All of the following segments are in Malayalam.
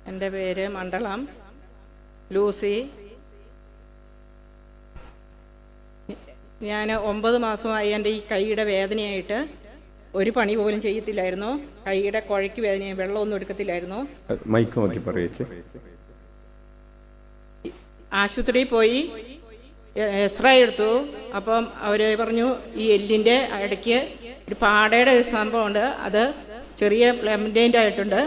എൻ്റെ പേര് മണ്ഡലം ലൂസി. ഞാൻ 9 മാസമായി എൻ്റെ ഈ കൈയുടെ വേദനയായിട്ട് ഒരു പണി പോലും ചെയ്യത്തില്ലായിരുന്നു. കൈയുടെ കുഴയ്ക്ക് വേദനയും വെള്ളമൊന്നും എടുക്കത്തില്ലായിരുന്നു. ആശുപത്രിയിൽ പോയി എക്സ്റേ എടുത്തു. അപ്പം അവർ പറഞ്ഞു ഈ എല്ലിൻ്റെ ഇടയ്ക്ക് ഒരു പാടയുടെ സംഭവമുണ്ട്, അത് ചെറിയ പ്ലംബൻ്റ് ആയിട്ടുണ്ട്,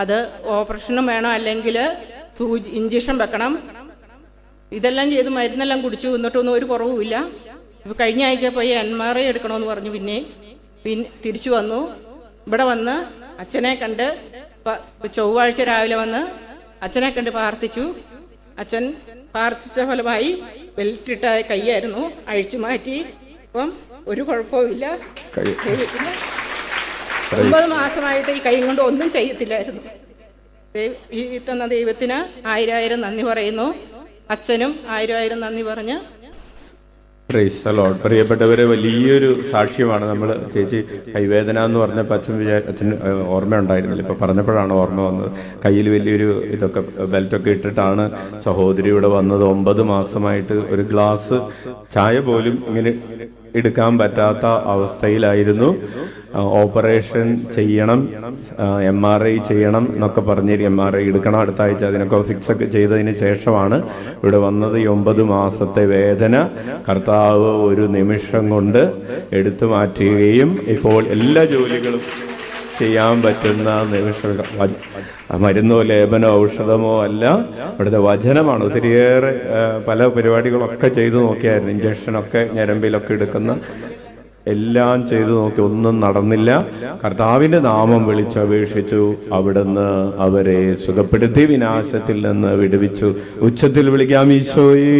അത് ഓപ്പറേഷനും വേണം, അല്ലെങ്കിൽ ഇഞ്ചക്ഷൻ വെക്കണം. ഇതെല്ലാം ചെയ്ത് മരുന്നെല്ലാം കുടിച്ചു, എന്നിട്ടൊന്നും ഒരു കുറവുമില്ല. ഇപ്പോൾ കഴിഞ്ഞ ആഴ്ച പോയി MRI എടുക്കണമെന്ന് പറഞ്ഞു. പിന്നെ തിരിച്ചു വന്നു. ഇവിടെ വന്ന് അച്ഛനെ കണ്ട് ചൊവ്വാഴ്ച രാവിലെ വന്ന് അച്ഛനെ കണ്ട് പ്രാർത്ഥിച്ചു. അച്ഛൻ പ്രാർത്ഥിച്ച ഫലമായി ബെൽറ്റ് ഇട്ട കൈയായിരുന്നു, അഴിച്ചു മാറ്റി. ഇപ്പം ഒരു കുഴപ്പവുമില്ല. 9 മാസമായിട്ട് ഈ കൈ കൊണ്ട് ഒന്നും ചെയ്യത്തില്ലായിരുന്നു. ഈ തന്ന ദൈവത്തിന് 1000 നന്ദി പറയുന്നു. അച്ഛനും 1000 നന്ദി പറഞ്ഞ്. Praise the Lord. പ്രിയപ്പെട്ടവരെ, വലിയൊരു സാക്ഷ്യമാണ്. നമ്മൾ ചേച്ചി കൈവേദന എന്ന് പറഞ്ഞപ്പോൾ അച്ഛൻ ഓർമ്മയുണ്ടായിരുന്നില്ല, ഇപ്പോൾ പറഞ്ഞപ്പോഴാണ് ഓർമ്മ വന്നത്. കയ്യിൽ വലിയൊരു ഇതൊക്കെ ബെൽറ്റൊക്കെ ഇട്ടിട്ടാണ് സഹോദരി ഇവിടെ വന്നത്. 9 മാസമായിട്ട് ഒരു ഗ്ലാസ് ചായ പോലും ഇങ്ങനെ എടുക്കാൻ പറ്റാത്ത അവസ്ഥയിലായിരുന്നു. ഓപ്പറേഷൻ ചെയ്യണം, MRI ചെയ്യണം എന്നൊക്കെ പറഞ്ഞ് MRI എടുക്കണം അടുത്ത ആഴ്ച. അതിനൊക്കെ ഫിക്സ് ഒക്കെ ചെയ്തതിന് ശേഷമാണ് ഇവിടെ വന്നത്. ഈ 9 മാസത്തെ വേദന കർത്താവ് ഒരു നിമിഷം കൊണ്ട് എടുത്തു മാറ്റുകയും ഇപ്പോൾ എല്ലാ ജോലികളും ചെയ്യാൻ പറ്റുന്ന നിമിഷം. മരുന്നോ ലേപനോ ഔഷധമോ അല്ല, ഇവിടുത്തെ വചനമാണ്. ഒത്തിരിയേറെ പല പരിപാടികളൊക്കെ ചെയ്തു നോക്കിയായിരുന്നു. ഇഞ്ചക്ഷനൊക്കെ ഞരമ്പിലൊക്കെ എടുക്കുന്ന എല്ലാം ചെയ്തു നോക്കി, ഒന്നും നടന്നില്ല. കർത്താവിൻ്റെ നാമം വിളിച്ചപേക്ഷിച്ചു, അവിടുന്ന് അവരെ സുഖപ്പെടുത്തി വിനാശത്തിൽ നിന്ന് വിടുവിച്ചു. ഉച്ചത്തിൽ വിളിക്കാം, ഈശോയേ.